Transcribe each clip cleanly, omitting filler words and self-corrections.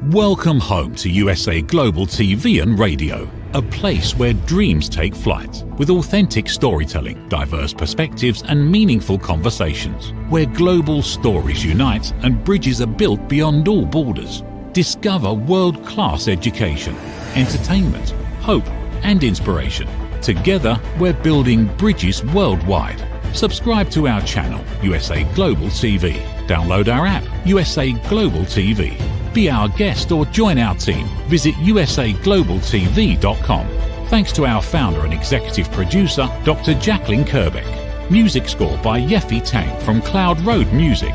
Welcome home to USA Global TV and Radio, a place where dreams take flight, with authentic storytelling, diverse perspectives and meaningful conversations, where global stories unite and bridges are built beyond all borders. Discover world-class education, entertainment, hope and inspiration. Together, we're building bridges worldwide. Subscribe to our channel, USA Global TV. Download our app, USA Global TV. Be our guest or join our team. Visit usaglobaltv.com. Thanks to our founder and executive producer, Dr. JACALYN KERBECK. Music score by Yeffy Tang from Cloud Road Music.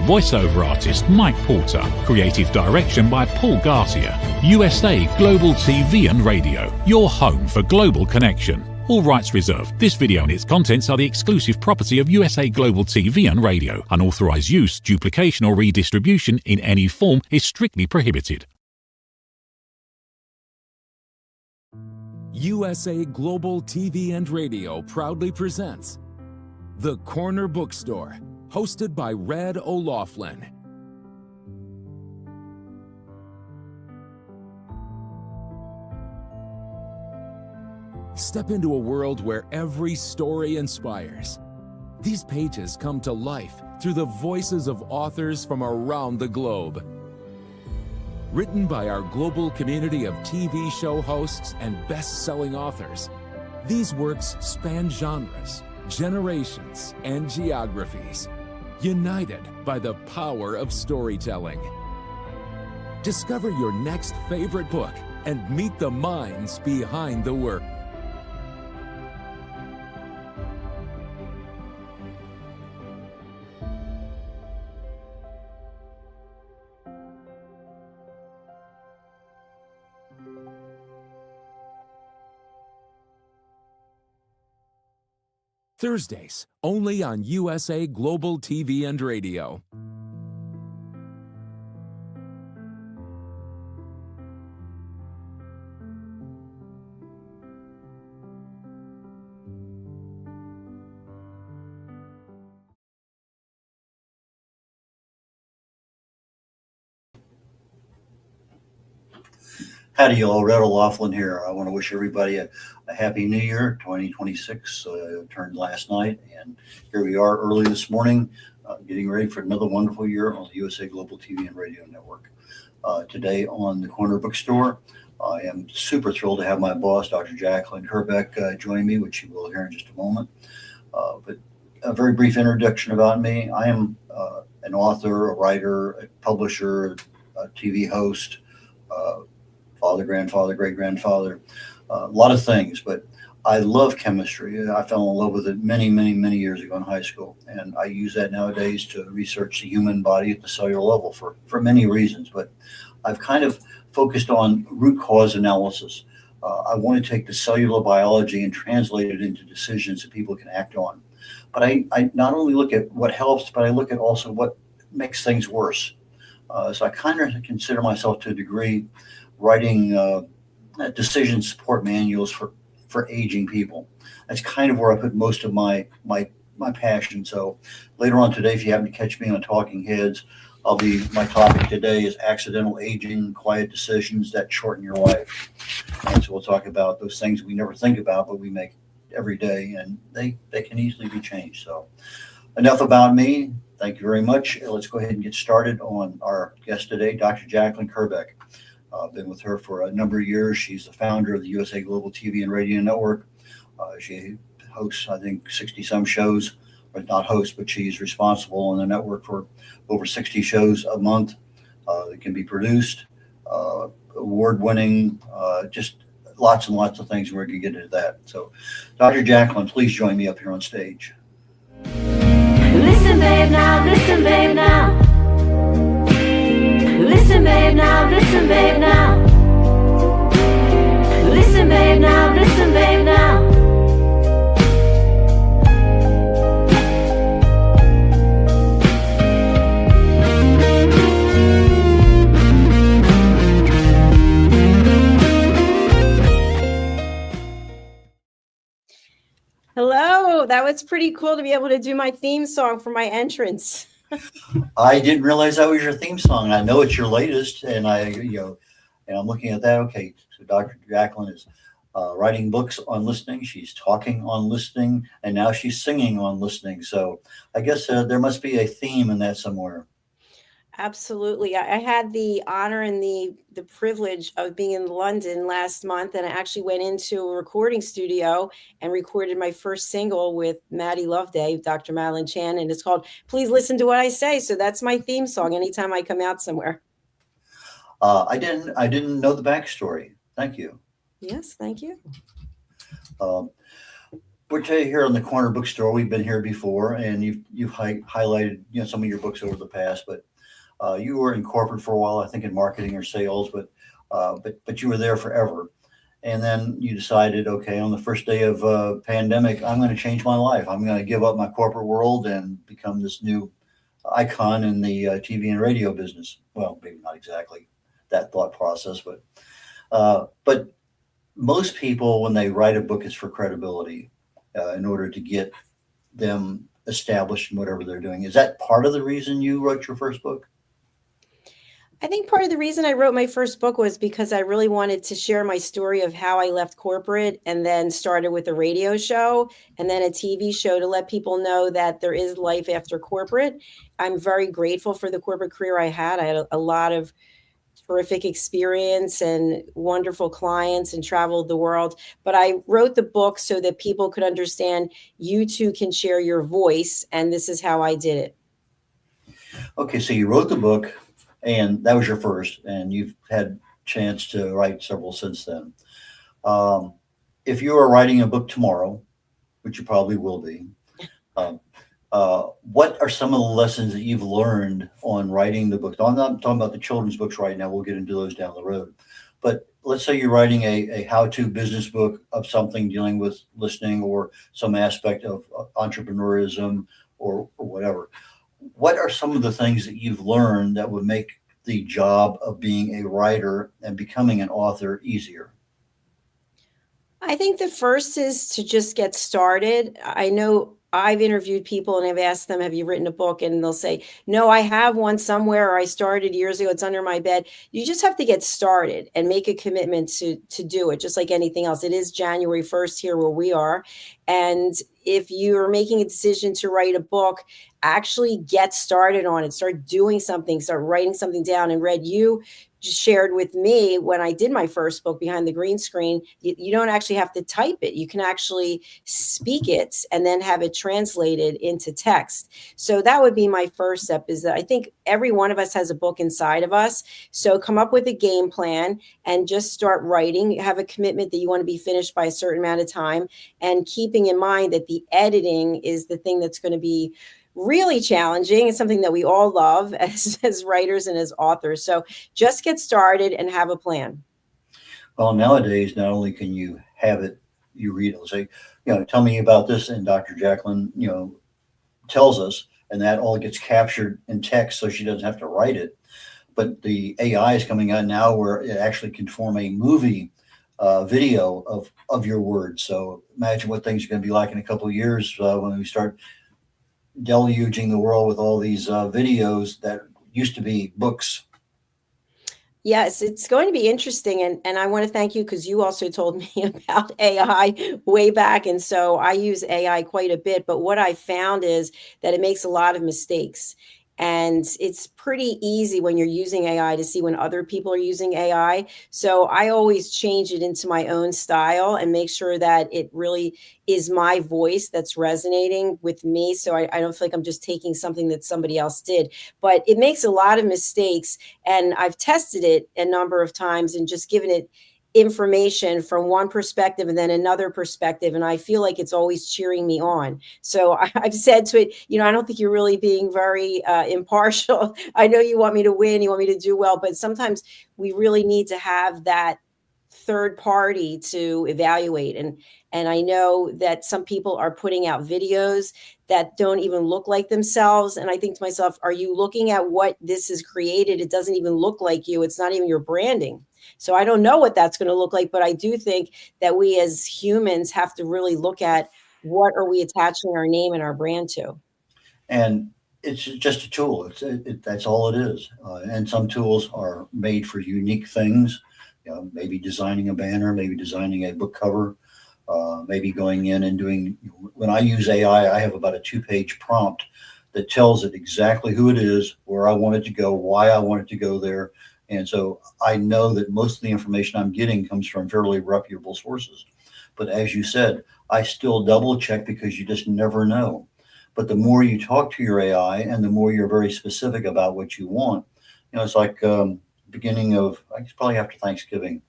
Voiceover artist Mike Porter. Creative direction by Paul Garcia. USA Global TV and Radio, your home for global connection. All rights reserved. This video and its contents are the exclusive property of USA Global TV and Radio. Unauthorized use, duplication or redistribution in any form is strictly prohibited. USA Global TV and Radio proudly presents The Corner Bookstore, hosted by Red O'Loughlin. Step into a world where every story inspires. These pages come to life through the voices of authors from around the globe. Written by our global community of TV show hosts and best-selling authors, these works span genres, generations, and geographies, united by the power of storytelling. Discover your next favorite book and meet the minds behind the work. Thursdays, only on USA Global TV and Radio. Howdy y'all, Red O'Loughlin here. I want to wish everybody a happy new year. 2026 turned last night, and here we are early this morning getting ready for another wonderful year on the USA Global TV and Radio Network. Today on the Corner Bookstore, I am super thrilled to have my boss, Dr. JACALYN KERBECK, join me, which you will hear in just a moment. But a very brief introduction about me. I am an author, a writer, a publisher, a TV host, father, grandfather, great-grandfather, a lot of things, but I love chemistry. I fell in love with it many, many, many years ago in high school, and I use that nowadays to research the human body at the cellular level for many reasons, but I've kind of focused on root cause analysis. I want to take the cellular biology and translate it into decisions that people can act on. But I not only look at what helps, but I look at also what makes things worse. So I kind of consider myself to a degree writing decision support manuals for aging people. That's kind of where I put most of my passion. So later on today, if you happen to catch me on Talking Heads, my topic today is accidental aging, quiet decisions that shorten your life. And so we'll talk about those things we never think about, but we make every day, and they can easily be changed. So enough about me. Thank you very much. Let's go ahead and get started on our guest today, Dr. JACALYN KERBECK. I've been with her for a number of years. She's the founder of the USA Global TV and Radio Network. She hosts, I think, 60-some shows, or not hosts, but she's responsible on the network for over 60 shows a month that can be produced, award-winning, just lots and lots of things. We're going to get into that. So, Dr. JACALYN, please join me up here on stage. Listen, babe, now. Listen, babe, now. Listen, babe, now. Listen, babe, now. Listen, babe, now. Listen, babe, now. Hello, that was pretty cool to be able to do my theme song for my entrance. I didn't realize that was your theme song. I know it's your latest, and and I'm looking at that. Okay, so Dr. Jacqueline is writing books on listening. She's talking on listening, and now she's singing on listening. So I guess there must be a theme in that somewhere. Absolutely. I had the honor and the privilege of being in London last month, and I actually went into a recording studio and recorded my first single with Maddie Loveday, Dr. Madeline Chan, and it's called "Please Listen to What I Say." So that's my theme song anytime I come out somewhere. I didn't know the backstory. Thank you. Yes, thank you. Um, we're here on the Corner Bookstore. We've been here before, and you've highlighted some of your books over the past, but you were in corporate for a while, I think in marketing or sales, but you were there forever. And then you decided, okay, on the first day of pandemic, I'm going to change my life. I'm going to give up my corporate world and become this new icon in the TV and radio business. Well, maybe not exactly that thought process, but most people, when they write a book, it's for credibility, in order to get them established in whatever they're doing. Is that part of the reason you wrote your first book? I think part of the reason I wrote my first book was because I really wanted to share my story of how I left corporate and then started with a radio show and then a TV show to let people know that there is life after corporate. I'm very grateful for the corporate career I had. I had a lot of terrific experience and wonderful clients and traveled the world. But I wrote the book so that people could understand you too can share your voice. And this is how I did it. Okay, so you wrote the book, and that was your first, and you've had chance to write several since then. Um, if you are writing a book tomorrow, which you probably will be, um, what are some of the lessons that you've learned on writing the book? I'm not talking about the children's books right now. We'll get into those down the road. But let's say you're writing a how-to business book of something dealing with listening or some aspect of entrepreneurism or whatever. What are some of the things that you've learned that would make the job of being a writer and becoming an author easier? I think the first is to just get started. I know I've interviewed people and I've asked them, have you written a book? And they'll say, no, I have one somewhere, or I started years ago. It's under my bed. You just have to get started and make a commitment to do it, just like anything else. It is January 1st here where we are. And if you're making a decision to write a book, actually get started on it. Start doing something, start writing something down. And Red, you just shared with me when I did my first book, Behind the Green Screen, you don't actually have to type it. You can actually speak it and then have it translated into text. So that would be my first step, is that I think every one of us has a book inside of us. So come up with a game plan and just start writing. Have a commitment that you want to be finished by a certain amount of time, and keeping in mind that the editing is the thing that's going to be really challenging. It's something that we all love as writers and as authors. So just get started and have a plan. Well, nowadays, not only can you have it, you read it, say, tell me about this, and Dr. Jacqueline, tells us, and that all gets captured in text, so she doesn't have to write it. But the AI is coming out now where it actually can form a movie video of your words. So imagine what things are going to be like in a couple of years when we start deluging the world with all these videos that used to be books. Yes, it's going to be interesting. And I want to thank you because you also told me about AI way back. And so I use AI quite a bit. But what I found is that it makes a lot of mistakes. And it's pretty easy when you're using AI to see when other people are using AI. So I always change it into my own style and make sure that it really is my voice that's resonating with me. So I don't feel like I'm just taking something that somebody else did. But it makes a lot of mistakes. And I've tested it a number of times and just given it information from one perspective and then another perspective, and I feel like it's always cheering me on. So I've said to it, I don't think you're really being very impartial. I know you want me to win, you want me to do well, but sometimes we really need to have that third party to evaluate. And I know that some people are putting out videos that don't even look like themselves, and I think to myself, are you looking at what this has created? It doesn't even look like you. It's not even your branding. So I don't know what that's going to look like, but I do think that we as humans have to really look at what are we attaching our name and our brand to. And it's just a tool. That's all it is. And some tools are made for unique things. Maybe designing a banner, maybe designing a book cover, maybe going in and doing. When I use AI, I have about a 2-page prompt that tells it exactly who it is, where I want it to go, why I want it to go there. And so I know that most of the information I'm getting comes from fairly reputable sources. But as you said, I still double check because you just never know. But the more you talk to your AI and the more you're very specific about what you want, it's like beginning of, I guess probably after Thanksgiving.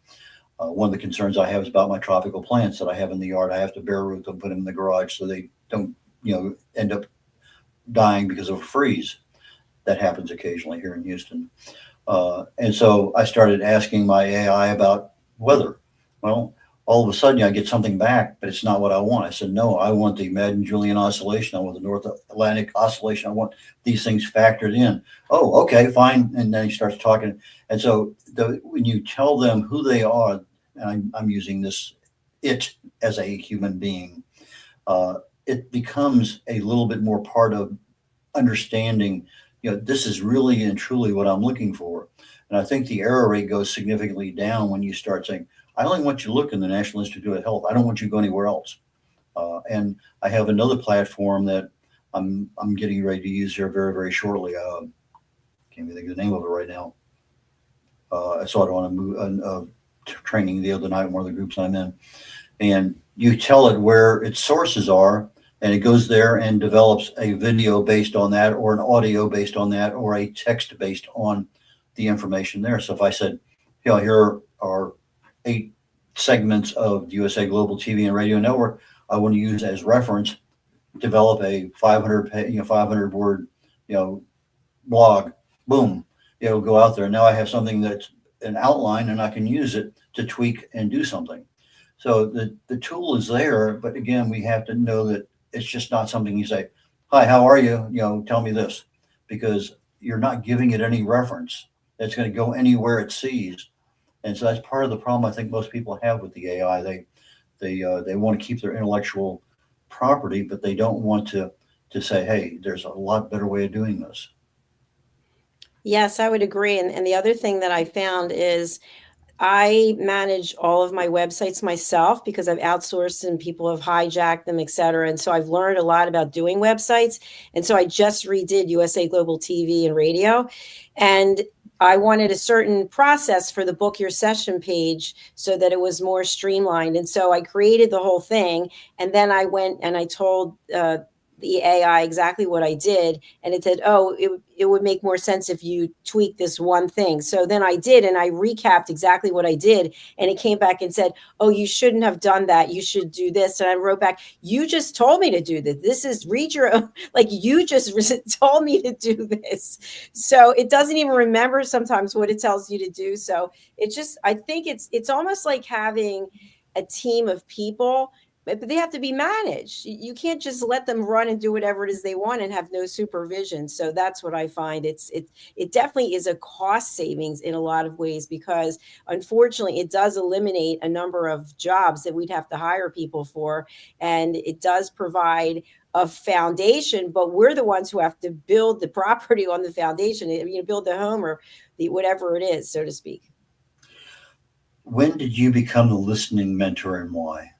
One of the concerns I have is about my tropical plants that I have in the yard. I have to bare root them, put them in the garage so they don't, end up dying because of a freeze. That happens occasionally here in Houston. And so I started asking my AI about weather. Well, all of a sudden I get something back, but it's not what I want. I said, no, I want the Madden-Julian oscillation. I want the North Atlantic oscillation. I want these things factored in. Oh, okay, fine. And then he starts talking. And so when you tell them who they are, and I'm using it as a human being, it becomes a little bit more part of understanding, this is really and truly what I'm looking for. And I think the error rate goes significantly down when you start saying, I only want you to look in the National Institute of Health. I don't want you to go anywhere else. And I have another platform that I'm getting ready to use here very, very shortly. Can't even think of the name of it right now. I saw it on a training the other night in one of the groups I'm in. And you tell it where its sources are, and it goes there and develops a video based on that, or an audio based on that, or a text based on the information there. So if I said, here are 8 segments of USA Global TV and Radio Network I want to use as reference, develop a 500 word, blog, boom, it'll go out there. Now I have something that's an outline and I can use it to tweak and do something. So the tool is there, but again, we have to know that it's just not something you say, hi, how are you? Tell me this, because you're not giving it any reference. It's going to go anywhere it sees. And so that's part of the problem I think most people have with the AI. They want to keep their intellectual property, but they don't want to say, hey, there's a lot better way of doing this. Yes, I would agree. And the other thing that I found is I manage all of my websites myself because I've outsourced and people have hijacked them, et cetera. And so I've learned a lot about doing websites. And so I just redid USA Global TV and Radio. And I wanted a certain process for the book your session page so that it was more streamlined. And so I created the whole thing. And then I went and I told the AI exactly what I did. And it said, oh, it would make more sense if you tweak this one thing. So then I did, and I recapped exactly what I did. And it came back and said, oh, you shouldn't have done that. You should do this. And I wrote back, you just told me to do this. This is read your own, like you just told me to do this. So it doesn't even remember sometimes what it tells you to do. So it's just, I think it's almost like having a team of people, but they have to be managed. You can't just let them run and do whatever it is they want and have no supervision. So that's what I find. It definitely is a cost savings in a lot of ways, because unfortunately it does eliminate a number of jobs that we'd have to hire people for. And it does provide a foundation, but we're the ones who have to build the property on the foundation, build the home or whatever it is, so to speak. When did you become the listening mentor and why?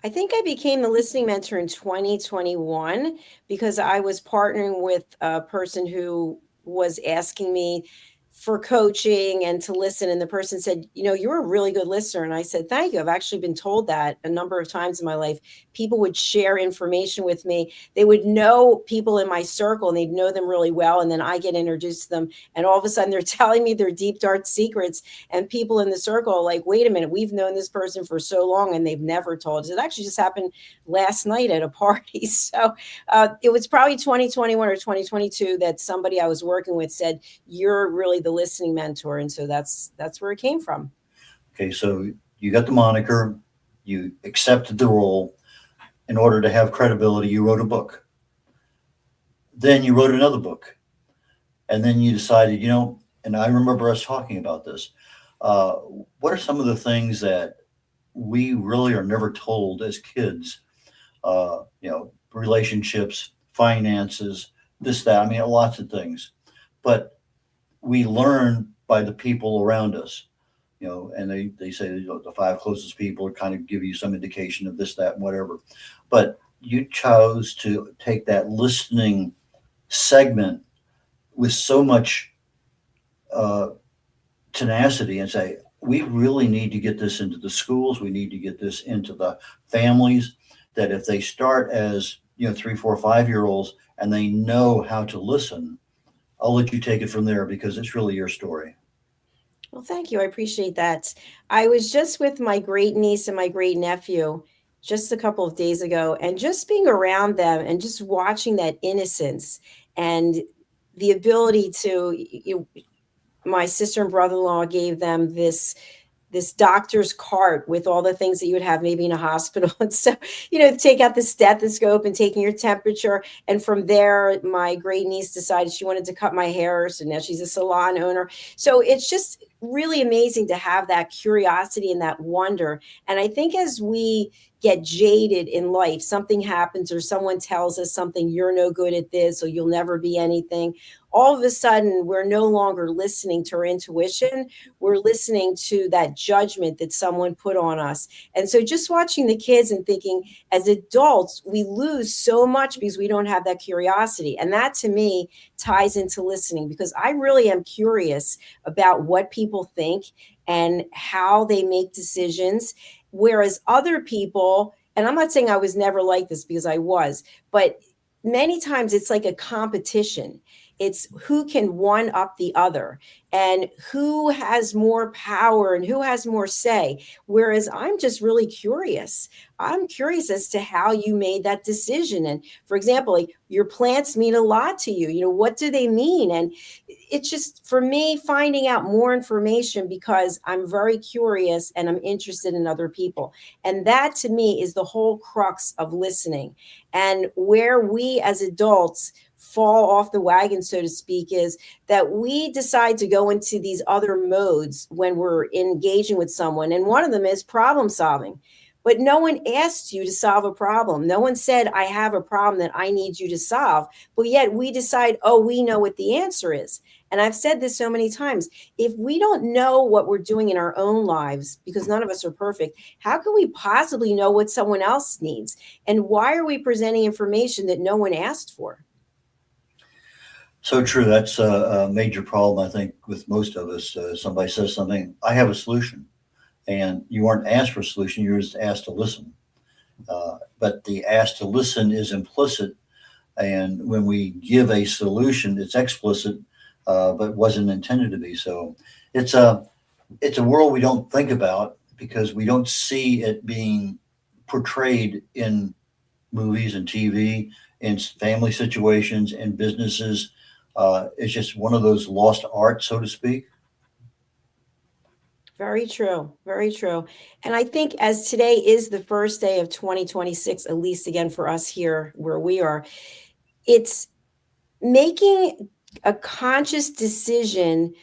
I think I became the listening mentor in 2021 because I was partnering with a person who was asking me for coaching and to listen. And the person said, you're a really good listener. And I said, thank you. I've actually been told that a number of times in my life. People would share information with me. They would know people in my circle and they'd know them really well. And then I get introduced to them. And all of a sudden they're telling me their deep, dark secrets. And people in the circle are like, wait a minute, we've known this person for so long and they've never told us. It actually just happened last night at a party. So it was probably 2021 or 2022 that somebody I was working with said, you're really the listening mentor. And so that's where it came from. Okay, so you got the moniker, you accepted the role. In order to have credibility, you wrote a book. Then you wrote another book. And then you decided, and I remember us talking about this. What are some of the things that we really are never told as kids? Relationships, finances, this, that. I mean, lots of things. But we learn by the people around us, and they say, the five closest people kind of give you some indication of this, that, and whatever. But you chose to take that listening segment with so much tenacity and say, we really need to get this into the schools. We need to get this into the families, that if they start as 3, 4, 5-year-olds and they know how to listen, I'll let you take it from there, because it's really your story. Well, thank you. I appreciate that. I was just with my great niece and my great nephew just a couple of days ago, and just being around them and just watching that innocence and the ability to, my sister and brother-in-law gave them this doctor's cart with all the things that you would have maybe in a hospital. And so, take out the stethoscope and taking your temperature. And from there, my great niece decided she wanted to cut my hair. So now she's a salon owner. So it's just really amazing to have that curiosity and that wonder. And I think as we get jaded in life, something happens or someone tells us something, you're no good at this, or you'll never be anything. All of a sudden, we're no longer listening to our intuition. We're listening to that judgment that someone put on us. And so just watching the kids and thinking, as adults, we lose so much because we don't have that curiosity. And that, to me, ties into listening, because I really am curious about what people think and how they make decisions. Whereas other people, and I'm not saying I was never like this, because I was, but many times it's like a competition. It's who can one up the other and who has more power and who has more say. Whereas I'm just really curious. I'm curious as to how you made that decision. And for example, like, your plants mean a lot to you. What do they mean? And it's just, for me, finding out more information, because I'm very curious and I'm interested in other people. And that, to me, is the whole crux of listening. And where we as adults fall off the wagon, so to speak, is that we decide to go into these other modes when we're engaging with someone. And one of them is problem solving. But no one asked you to solve a problem. No one said, I have a problem that I need you to solve. But yet we decide, oh, we know what the answer is. And I've said this so many times. If we don't know what we're doing in our own lives, because none of us are perfect, how can we possibly know what someone else needs? And why are we presenting information that no one asked for? So true. That's a major problem, I think, with most of us. Somebody says something, I have a solution. And you weren't asked for a solution, you were just asked to listen. But the ask to listen is implicit. And when we give a solution, it's explicit, but wasn't intended to be. So it's a world we don't think about, because we don't see it being portrayed in movies and TV, in family situations, and businesses. It's just one of those lost arts, so to speak. Very true. Very true. And I think, as today is the first day of 2026, at least again for us here where we are, it's making a conscious decision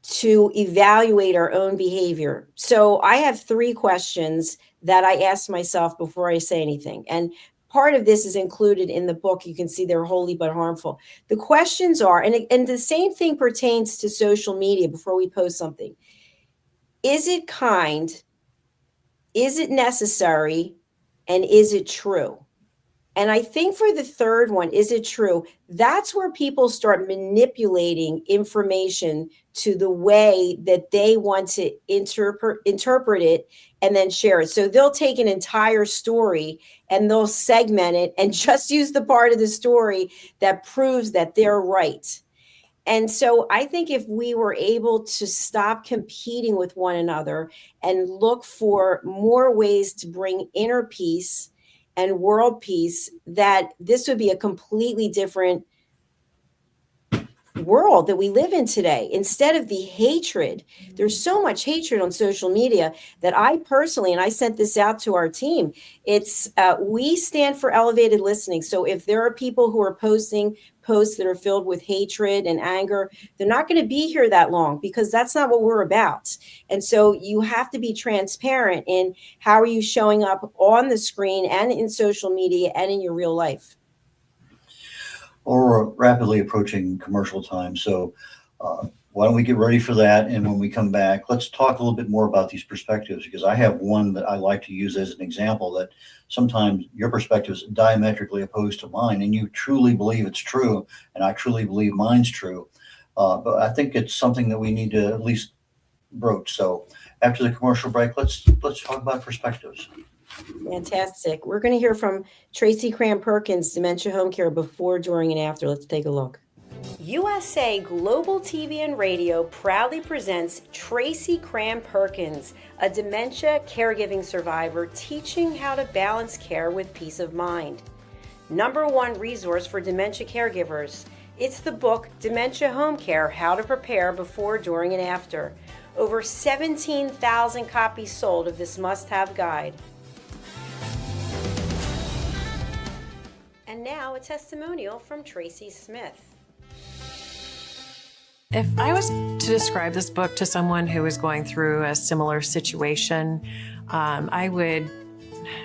to evaluate our own behavior. So I have 3 questions that I ask myself before I say anything. And part of this is included in the book. You can see they're holy but harmful. The questions are, and the same thing pertains to social media before we post something. Is it kind? Is it necessary? And is it true? And I think for the third one, is it true? That's where people start manipulating information to the way that they want to interpret it and then share it. So they'll take an entire story and they'll segment it and just use the part of the story that proves that they're right. And so I think if we were able to stop competing with one another and look for more ways to bring inner peace and world peace, that this would be a completely different world that we live in today. Instead of the hatred, there's so much hatred on social media that I personally, and I sent this out to our team, it's we stand for elevated listening. So if there are people who are posting posts that are filled with hatred and anger, they're not going to be here that long, because that's not what we're about. And so you have to be transparent in how are you showing up on the screen and in social media and in your real life. or rapidly approaching commercial time. So why don't we get ready for that? And when we come back, let's talk a little bit more about these perspectives, because I have one that I like to use as an example that sometimes your perspective is diametrically opposed to mine, and you truly believe it's true, and I truly believe mine's true. But I think it's something that we need to at least broach. So after the commercial break, let's talk about perspectives. Fantastic. We're going to hear from Tracy Cram-Perkins, Dementia Home Care, before, during, and after. Let's take a look. USA Global TV and Radio proudly presents Tracy Cram-Perkins, a dementia caregiving survivor teaching how to balance care with peace of mind. #1 resource for dementia caregivers. It's the book Dementia Home Care: How to Prepare Before, During, and After. Over 17,000 copies sold of this must-have guide. And now a testimonial from Tracy Smith. If I was to describe this book to someone who is going through a similar situation, I would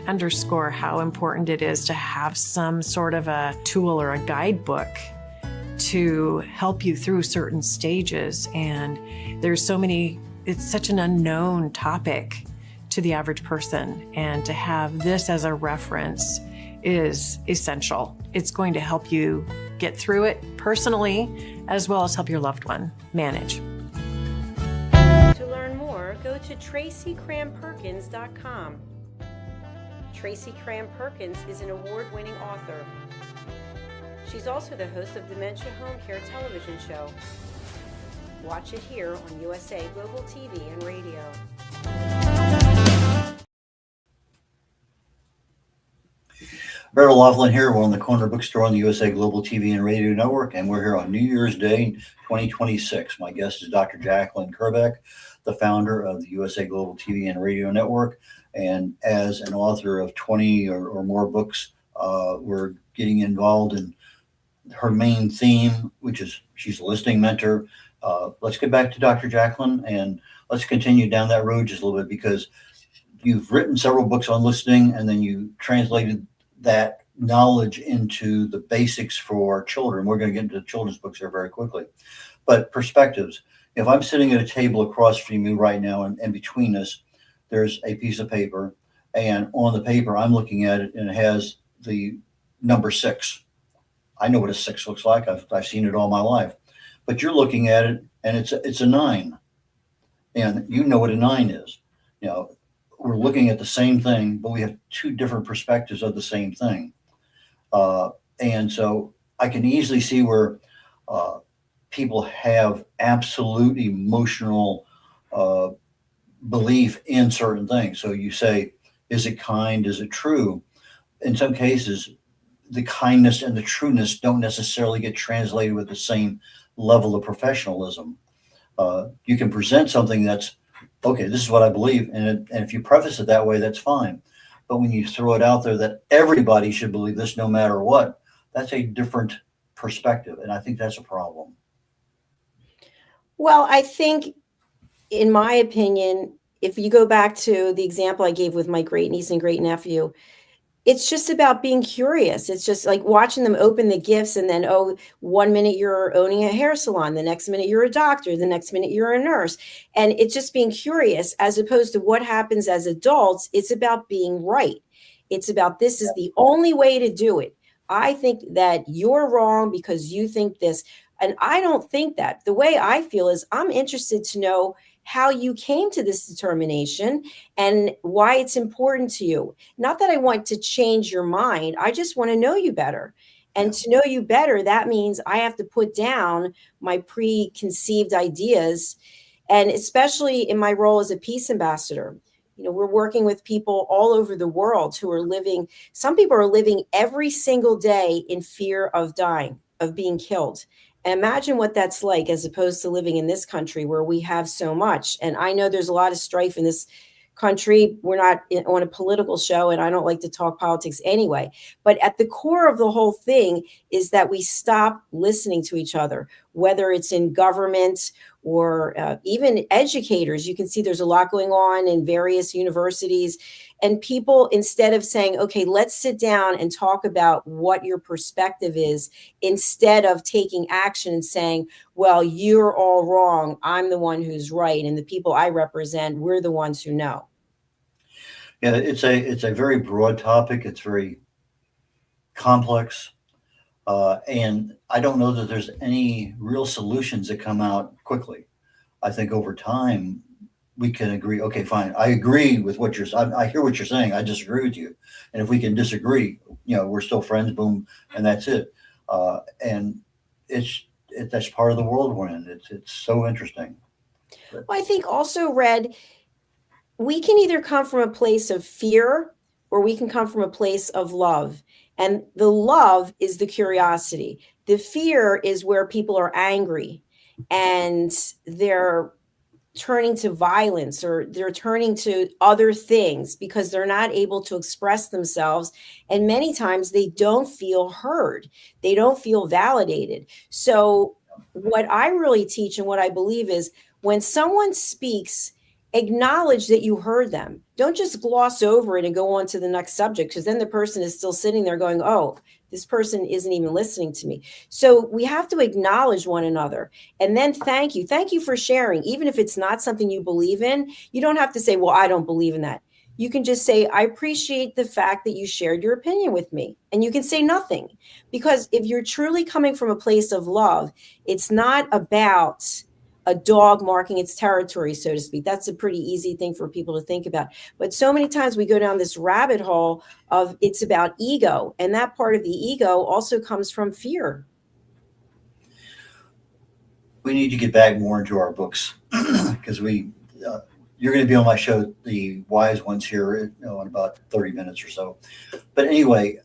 underscore how important it is to have some sort of a tool or a guidebook to help you through certain stages. And there's so many, it's such an unknown topic to the average person. And to have this as a reference is essential. It's going to help you get through it personally, as well as help your loved one manage. To learn more, go to tracycramperkins.com. Tracy Cram-Perkins is an award-winning author. She's also the host of Dementia Home Care television show. Watch it here on USA Global TV and Radio. Brett O'Loughlin here. We're on the Corner Bookstore on the USA Global TV and Radio Network, and we're here on New Year's Day 2026. My guest is Dr. JACALYN KERBECK, the founder of the USA Global TV and Radio Network. And as an author of 20 or more books, we're getting involved in her main theme, which is she's a listening mentor. Let's get back to Dr. JACALYN, and let's continue down that road just a little bit, because you've written several books on listening, and then you translated that knowledge into the basics for children. We're going to get into the children's books here very quickly. But perspectives. If I'm sitting at a table across from you right now, and between us, there's a piece of paper, and on the paper, I'm looking at it, and it has the number 6. I know what a 6 looks like. I've seen it all my life. But you're looking at it, and it's a 9. And you know what a 9 is. You know, we're looking at the same thing, but we have 2 different perspectives of the same thing. And so I can easily see where people have absolute emotional belief in certain things. So you say, is it kind? Is it true? In some cases, the kindness and the trueness don't necessarily get translated with the same level of professionalism. You can present something that's, okay, this is what I believe. And if you preface it that way, that's fine. But when you throw it out there that everybody should believe this no matter what, that's a different perspective. And I think that's a problem. Well, I think, in my opinion, if you go back to the example I gave with my great niece and great nephew, it's just about being curious. It's just like watching them open the gifts, and then, oh, 1 minute you're owning a hair salon, the next minute you're a doctor, the next minute you're a nurse. And it's just being curious, as opposed to what happens as adults. It's about being right. It's about, this is the only way to do it. I think that you're wrong because you think this. And I don't think that. The way I feel is I'm interested to know how you came to this determination and why it's important to you. Not that I want to change your mind. I just want to know you better. And to know you better, that means I have to put down my preconceived ideas. And especially in my role as a peace ambassador, you know, we're working with people all over the world who are living, some people are living every single day in fear of dying, of being killed. And imagine what that's like, as opposed to living in this country where we have so much. And I know there's a lot of strife in this country. We're not on a political show, and I don't like to talk politics anyway. But at the core of the whole thing is that we stop listening to each other. whether it's in government or even educators. You can see there's a lot going on in various universities. And people, instead of saying, okay, let's sit down and talk about what your perspective is, instead of taking action and saying, well, you're all wrong, I'm the one who's right, and the people I represent, we're the ones who know. Yeah, it's a very broad topic. It's very complex. And I don't know that there's any real solutions that come out quickly. I think over time we can agree, okay, fine, I agree with what I hear what you're saying, I disagree with you. And if we can disagree, we're still friends, boom, and that's it. And that's part of the world we're in. It's so interesting. Well, I think also, Red, we can either come from a place of fear or we can come from a place of love. And the love is the curiosity. The fear is where people are angry and they're turning to violence or they're turning to other things because they're not able to express themselves. And many times they don't feel heard. They don't feel validated. So what I really teach and what I believe is when someone speaks, acknowledge that you heard them. Don't just gloss over it and go on to the next subject, because then the person is still sitting there going, oh, this person isn't even listening to me. So we have to acknowledge one another and then thank you. Thank you for sharing. Even if it's not something you believe in, you don't have to say, well, I don't believe in that. You can just say, I appreciate the fact that you shared your opinion with me. And you can say nothing, because if you're truly coming from a place of love, it's not about a dog marking its territory, so to speak. That's a pretty easy thing for people to think about. But so many times we go down this rabbit hole of it's about ego. And that part of the ego also comes from fear. We need to get back more into our books because you're going to be on my show, The Wise Ones, here in about 30 minutes or so. But anyway,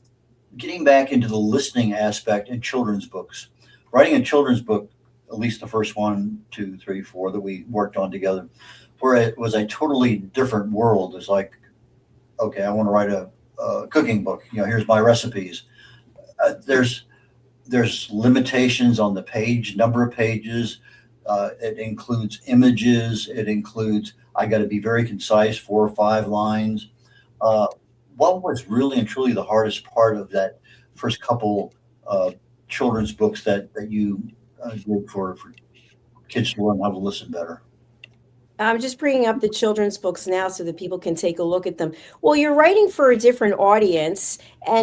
getting back into the listening aspect in children's books, writing a children's book, at least the first 1, 2, 3, 4 that we worked on together, where it was a totally different world. It's like, okay, I want to write a cooking book. Here's my recipes. There's limitations on the page, number of pages. It includes images. It includes, I got to be very concise, 4 or 5 lines. What was really and truly the hardest part of that first couple children's books that you did for kids to learn how to listen better? I'm just bringing up the children's books now so that people can take a look at them. Well, you're writing for a different audience,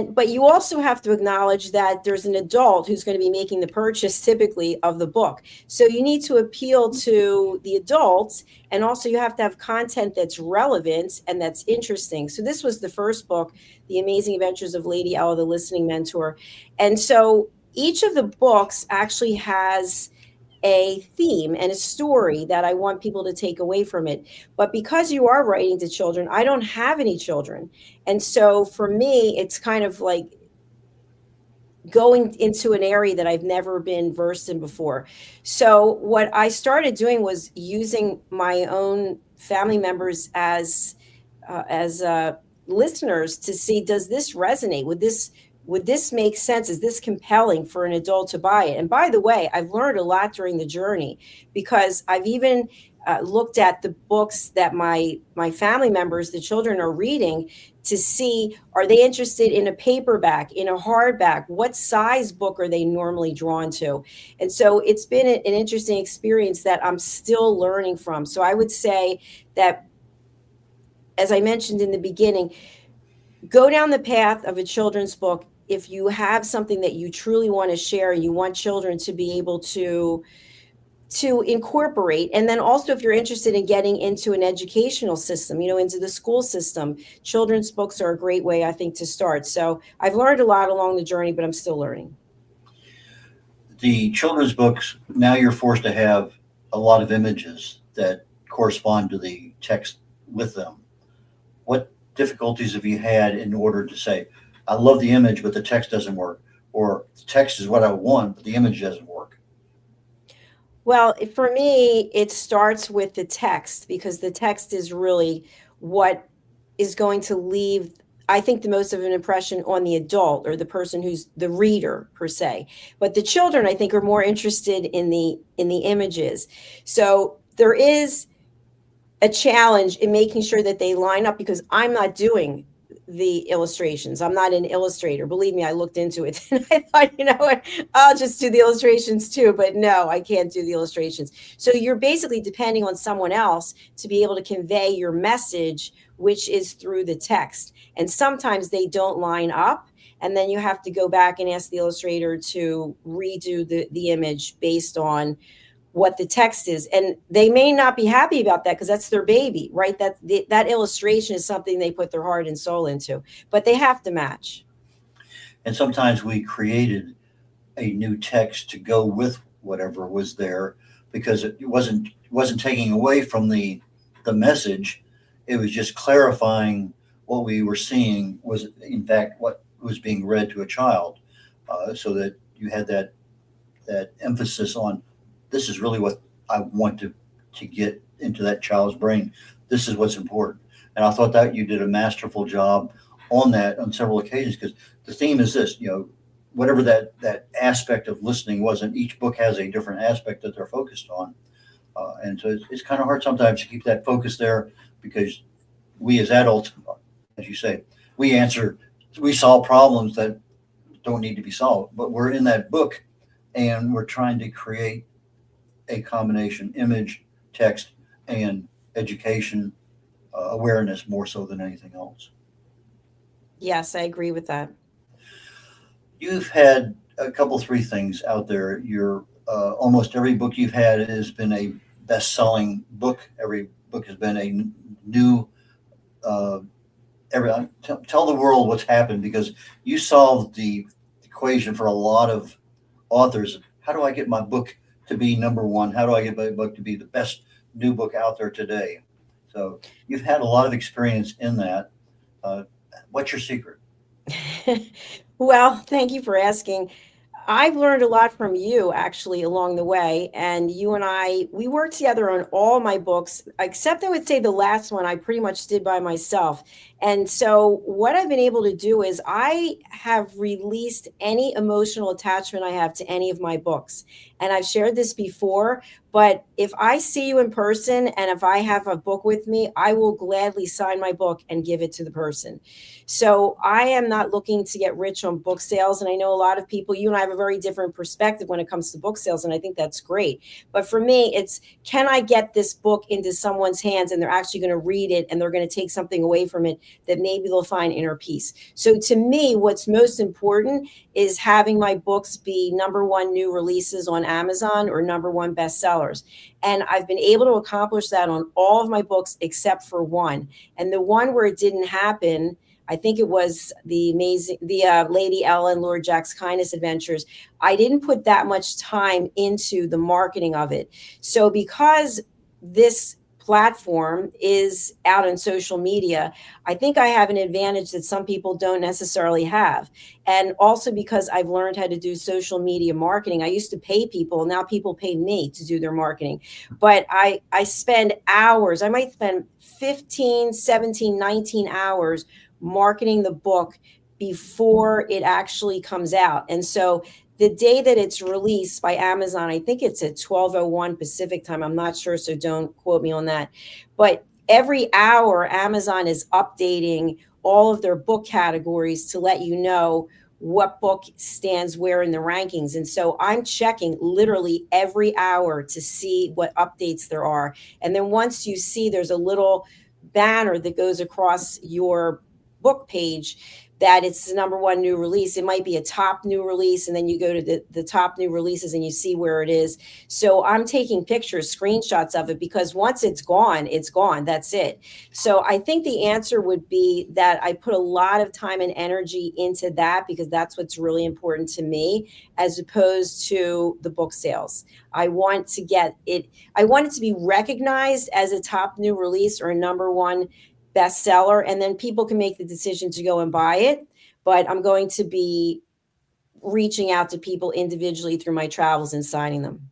but you also have to acknowledge that there's an adult who's going to be making the purchase typically of the book. So you need to appeal to the adults, and also you have to have content that's relevant and that's interesting. So this was the first book, The Amazing Adventures of Lady Ella, the Listening Mentor. And so each of the books actually has a theme and a story that I want people to take away from it. But because you are writing to children, I don't have any children. And so for me, it's kind of like going into an area that I've never been versed in before. So what I started doing was using my own family members as listeners to see, does this resonate? Would this make sense? Is this compelling for an adult to buy it? And by the way, I've learned a lot during the journey, because I've even looked at the books that my family members, the children, are reading to see, are they interested in a paperback, in a hardback? What size book are they normally drawn to? And so it's been an interesting experience that I'm still learning from. So I would say that, as I mentioned in the beginning, go down the path of a children's book if you have something that you truly want to share and you want children to be able to incorporate. And then also, if you're interested in getting into an educational system, into the school system, children's books are a great way, I think, to start. So I've learned a lot along the journey, but I'm still learning. The children's books, now you're forced to have a lot of images that correspond to the text with them. What difficulties have you had in order to say, I love the image, but the text doesn't work, or the text is what I want, but the image doesn't work? Well, for me, it starts with the text, because the text is really what is going to leave I think, the most of an impression on the adult or the person who's the reader per se. But the children, I think, are more interested in the images. So there is a challenge in making sure that they line up, because I'm not doing the illustrations. I'm not an illustrator. Believe me, I looked into it and I thought, you know what, I'll just do the illustrations too. But no, I can't do the illustrations. So you're basically depending on someone else to be able to convey your message, which is through the text. And sometimes they don't line up. And then you have to go back and ask the illustrator to redo the image based on what the text is. And they may not be happy about that because that's their baby, right? That illustration is something they put their heart and soul into, but they have to match. And sometimes we created a new text to go with whatever was there, because it wasn't taking away from the message. It was just clarifying what we were seeing was in fact what was being read to a child, so that you had that emphasis on, this is really what I want to get into that child's brain. This is what's important. And I thought that you did a masterful job on that on several occasions, because the theme is this, whatever that aspect of listening was, and each book has a different aspect that they're focused on. And so it's kind of hard sometimes to keep that focus there, because we as adults, as you say, we solve problems that don't need to be solved, but we're in that book and we're trying to create a combination image, text, and education, awareness more so than anything else. Yes, I agree with that. You've had a couple, three things out there. Your almost every book you've had has been a best-selling book. Every book has been a new. Tell the world what's happened, because you solved the equation for a lot of authors. How do I get my book to be number one? How do I get my book to be the best new book out there today? So you've had a lot of experience in that. What's your secret? Well, thank you for asking. I've learned a lot from you actually along the way. And you and we worked together on all my books, except I would say the last one I pretty much did by myself. And so what I've been able to do is I have released any emotional attachment I have to any of my books. And I've shared this before, but if I see you in person and if I have a book with me, I will gladly sign my book and give it to the person. So I am not looking to get rich on book sales. And I know a lot of people, you and I have a very different perspective when it comes to book sales. And I think that's great. But for me, it's, can I get this book into someone's hands and they're actually going to read it and they're going to take something away from it that maybe they'll find inner peace. So to me, what's most important is having my books be #1 new releases on Amazon or #1 bestsellers. And I've been able to accomplish that on all of my books except for one. And the one where it didn't happen, I think it was the Lady Ellen, Lord Jack's Kindness Adventures. I didn't put that much time into the marketing of it. So because this platform is out on social media, I think I have an advantage that some people don't necessarily have. And also because I've learned how to do social media marketing. I used to pay people, now people pay me to do their marketing. But I spend hours, I might spend 15, 17, 19 hours marketing the book before it actually comes out. And so the day that it's released by Amazon, I think it's at 12:01 Pacific time. I'm not sure, so don't quote me on that. But every hour, Amazon is updating all of their book categories to let you know what book stands where in the rankings. And so I'm checking literally every hour to see what updates there are. And then once you see there's a little banner that goes across your book page that it's the #1 new release, it might be a top new release, and then you go to the top new releases and you see where it is. So I'm taking pictures, screenshots of it, because once it's gone, that's it. So I think the answer would be that I put a lot of time and energy into that, because that's what's really important to me, as opposed to the book sales. I want to get it, I want it to be recognized as a top new release or a #1 bestseller, and then people can make the decision to go and buy it. But I'm going to be reaching out to people individually through my travels and signing them.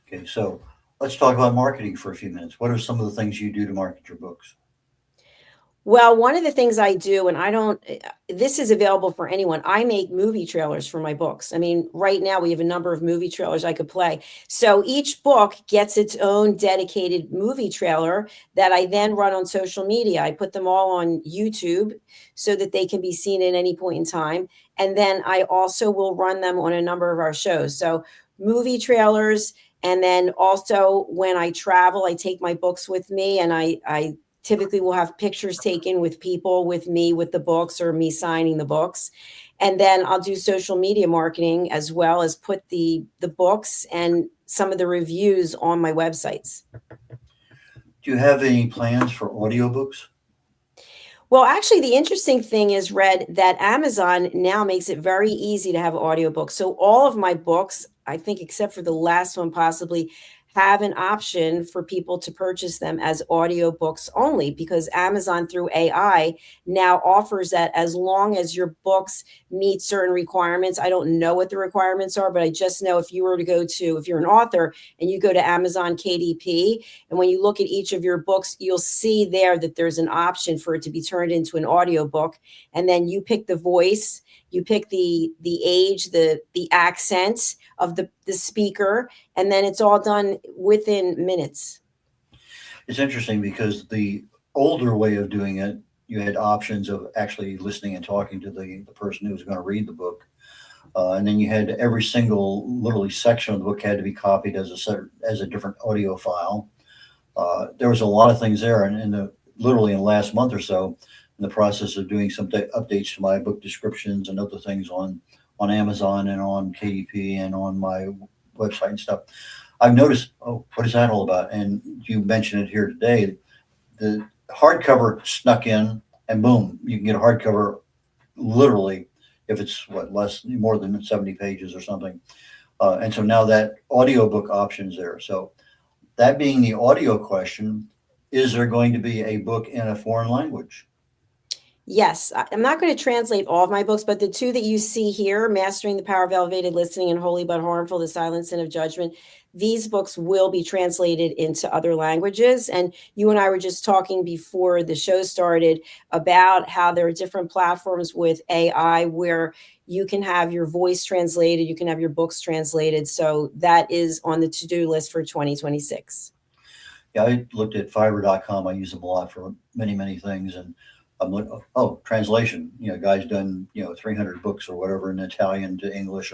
Okay, so let's talk about marketing for a few minutes. What are some of the things you do to market your books? Well, one of the things I do, and I don't, this is available for anyone. I make movie trailers for my books. I mean, right now we have a number of movie trailers I could play. So each book gets its own dedicated movie trailer that I then run on social media. I put them all on YouTube so that they can be seen at any point in time. And then I also will run them on a number of our shows. So movie trailers. And then also when I travel, I take my books with me, and I typically will have pictures taken with people with me with the books, or me signing the books. And then I'll do social media marketing as well as put the books and some of the reviews on my websites. Do you have any plans for audiobooks? Well, actually, the interesting thing is, Red, that Amazon now makes it very easy to have audiobooks. So all of my books, I think, except for the last one possibly, have an option for people to purchase them as audiobooks only, because Amazon through AI now offers that as long as your books meet certain requirements. I don't know what the requirements are, but I just know if you were to go to, if you're an author and you go to Amazon KDP, and when you look at each of your books, you'll see there that there's an option for it to be turned into an audiobook. And then you pick the voice, you pick the age, the accent of the speaker, and then it's all done within minutes. It's interesting because the older way of doing it, you had options of actually listening and talking to the person who was going to read the book. And then you had every single literally section of the book had to be copied as a different audio file. There was a lot of things there. And literally in the last month or so, in the process of doing some updates to my book descriptions and other things on Amazon and on KDP and on my website and stuff, I've noticed, oh, what is that all about? And you mentioned it here today. The hardcover snuck in, and boom, you can get a hardcover literally if it's more than 70 pages or something. And so now that audiobook option is there. So that being the audio question, is there going to be a book in a foreign language? Yes, I'm not going to translate all of my books, but the two that you see here, Mastering the Power of Elevated Listening and Holy But Harmful, The Silent Sin of Judgment, these books will be translated into other languages. And you and I were just talking before the show started about how there are different platforms with AI where you can have your voice translated, you can have your books translated. So that is on the to-do list for 2026. Yeah, I looked at fiverr.com. I use them a lot for many, many things. And I'm like, oh, translation, guy's done, 300 books or whatever in Italian to English,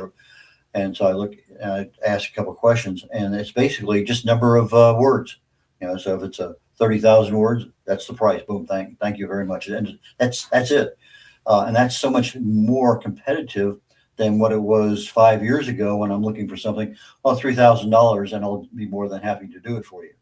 and so I look and I ask a couple of questions, and it's basically just number of words, so if it's 30,000 words, that's the price. Boom. Thank you very much. And that's it. And that's so much more competitive than what it was 5 years ago when I'm looking for something, $3,000, and I'll be more than happy to do it for you.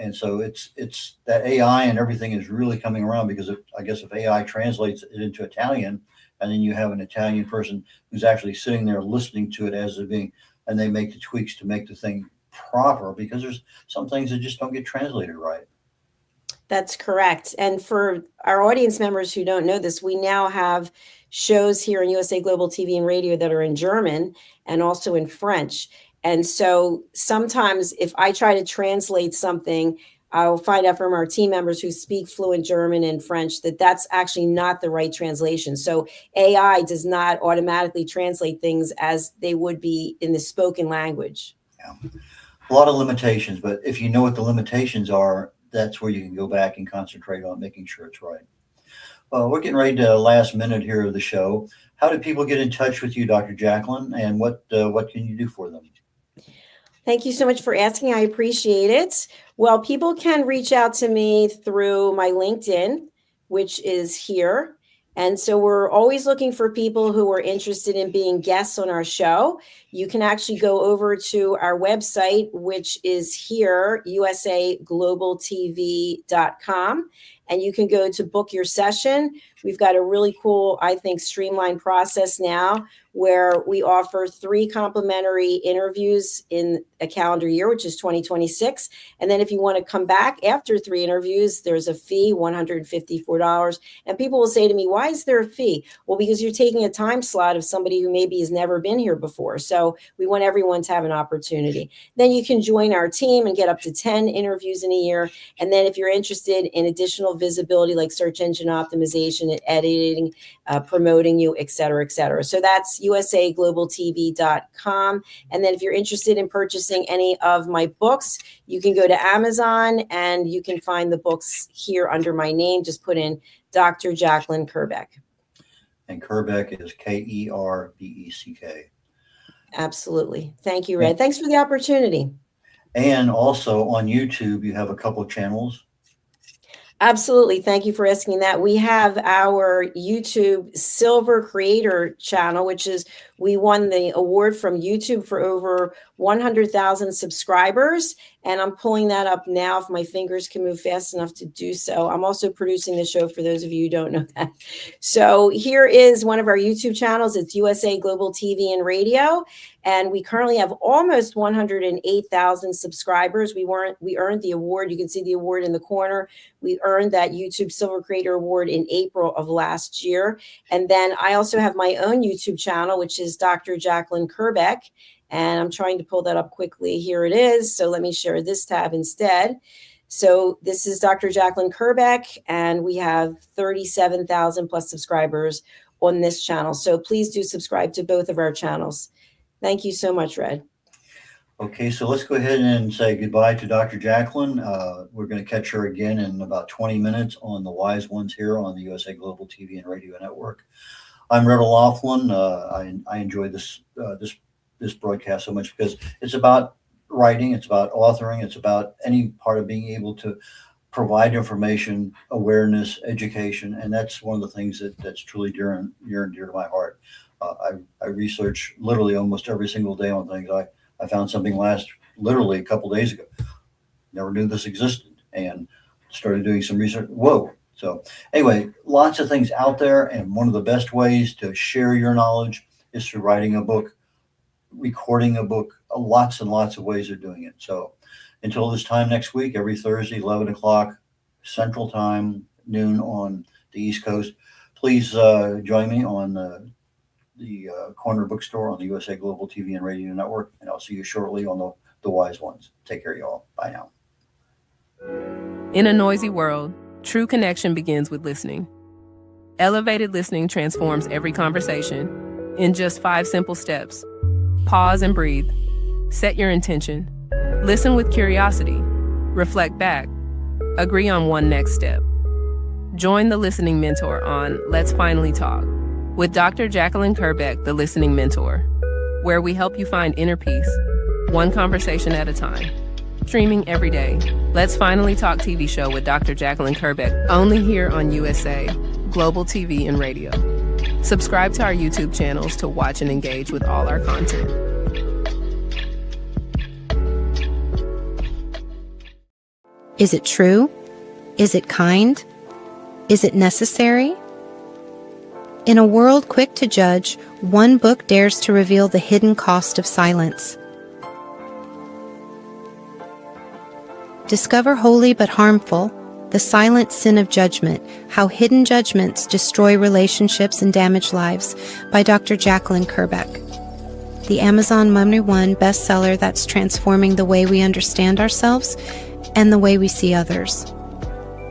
And so it's that AI and everything is really coming around, because I guess if AI translates it into Italian, and then you have an Italian person who's actually sitting there listening to it as it being, and they make the tweaks to make the thing proper, because there's some things that just don't get translated right. That's correct. And for our audience members who don't know this, we now have shows here in USA Global TV and Radio that are in German and also in French. And so sometimes if I try to translate something, I'll find out from our team members who speak fluent German and French that that's actually not the right translation. So AI does not automatically translate things as they would be in the spoken language. Yeah. A lot of limitations, but if you know what the limitations are, that's where you can go back and concentrate on making sure it's right. Well, we're getting ready to last minute here of the show. How do people get in touch with you, Dr. JACALYN, and what can you do for them? Thank you so much for asking. I appreciate it. Well, people can reach out to me through my LinkedIn, which is here. And so we're always looking for people who are interested in being guests on our show. You can actually go over to our website, which is here, usaglobaltv.com. And you can go to book your session. We've got a really cool, I think, streamlined process now where we offer 3 complimentary interviews in a calendar year, which is 2026. And then if you want to come back after 3 interviews, there's a fee, $154. And people will say to me, why why is there a fee? Well, because you're taking a time slot of somebody who maybe has never been here before. So we want everyone to have an opportunity. Then you can join our team and get up to 10 interviews in a year. And then if you're interested in additional visibility, like search engine optimization, editing, promoting you, et cetera, et cetera. So that's usaglobaltv.com. And then if you're interested in purchasing any of my books, you can go to Amazon and you can find the books here under my name. Just put in Dr. JACALYN KERBECK. And KERBECK is KERBECK. Absolutely. Thank you, Red. Thanks for the opportunity. And also on YouTube, you have a couple of channels. Absolutely. Thank you for asking that. We have our YouTube Silver Creator channel, which is, we won the award from YouTube for over 100,000 subscribers. And I'm pulling that up now if my fingers can move fast enough to do so. I'm also producing the show for those of you who don't know that. So here is one of our YouTube channels. It's USA Global TV and Radio. And we currently have almost 108,000 subscribers. We earned the award. You can see the award in the corner. We earned that YouTube Silver Creator Award in April of last year. And then I also have my own YouTube channel, which is Dr. JACALYN KERBECK. And I'm trying to pull that up quickly. Here it is. So let me share this tab instead. So this is Dr. JACALYN KERBECK, and we have 37,000 plus subscribers on this channel. So please do subscribe to both of our channels. Thank you so much, Red. Okay, so let's go ahead and say goodbye to Dr. JACALYN. We're going to catch her again in about 20 minutes on the Wise Ones here on the USA Global TV and Radio Network. I'm Red O'Loughlin. I enjoyed this broadcast so much because it's about writing, it's about authoring, it's about any part of being able to provide information, awareness, education, and that's one of the things that's truly near and dear to my heart. I research literally almost every single day on things. I found something literally a couple days ago. Never knew this existed, and started doing some research. Whoa. So anyway, lots of things out there, and one of the best ways to share your knowledge is through writing a book, recording a book, lots and lots of ways of doing it. So until this time next week, every Thursday, 11 o'clock Central Time, noon on the East Coast, please join me on the Corner Bookstore on the USA Global TV and Radio Network, and I'll see you shortly on the Wise Ones. Take care, y'all. Bye now. In a noisy world, true connection begins with listening. Elevated listening transforms every conversation in just 5 simple steps. Pause and breathe. Set your intention. Listen with curiosity. Reflect back. Agree on one next step. Join the listening mentor on Let's Finally Talk with Dr. JACALYN KERBECK, the listening mentor, where we help you find inner peace, one conversation at a time. Streaming every day. Let's Finally Talk TV show with Dr. JACALYN KERBECK, only here on USA Global TV and Radio. Subscribe to our YouTube channels to watch and engage with all our content. Is it true? Is it kind? Is it necessary? In a world quick to judge, one book dares to reveal the hidden cost of silence. Discover Holy but Harmful, The Silent Sin of Judgment, How Hidden Judgments Destroy Relationships and Damage Lives by Dr. JACALYN KERBECK. The Amazon #1 bestseller that's transforming the way we understand ourselves and the way we see others.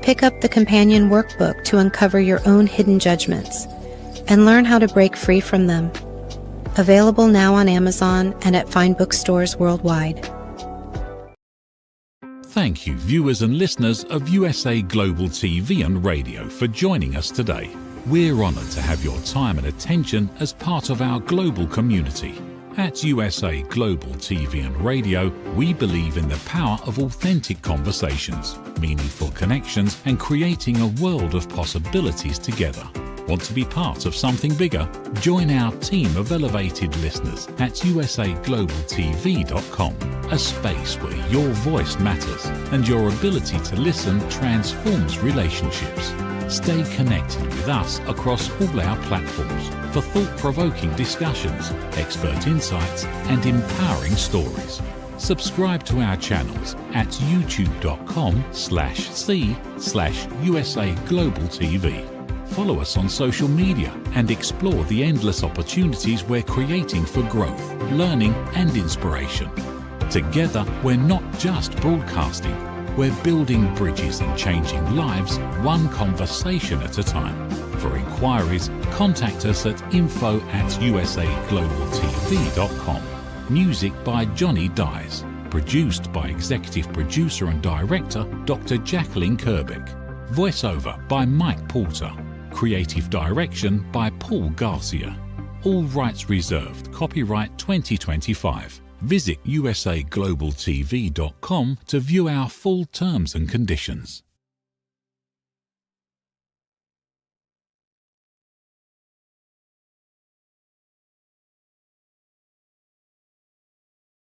Pick up the companion workbook to uncover your own hidden judgments and learn how to break free from them. Available now on Amazon and at fine bookstores worldwide. Thank you, viewers and listeners of USA Global TV and Radio, for joining us today. We're honoured to have your time and attention as part of our global community. At USA Global TV and Radio, we believe in the power of authentic conversations, meaningful connections, and creating a world of possibilities together. Want to be part of something bigger? Join our team of elevated listeners at usaglobaltv.com, a space where your voice matters and your ability to listen transforms relationships. Stay connected with us across all our platforms for thought-provoking discussions, expert insights, and empowering stories. Subscribe to our channels at youtube.com/c/USA Global TV. follow us on social media and explore the endless opportunities we're creating for growth, learning, and inspiration. Together, we're not just broadcasting, we're building bridges and changing lives one conversation at a time. For inquiries, contact us at info@usaglobaltv.com. Music by Johnny Dyes. Produced by Executive Producer and Director Dr. JACALYN KERBECK. Voiceover by Mike Porter. Creative Direction by Paul Garcia. All rights reserved. Copyright 2025. Visit usaglobaltv.com to view our full terms and conditions.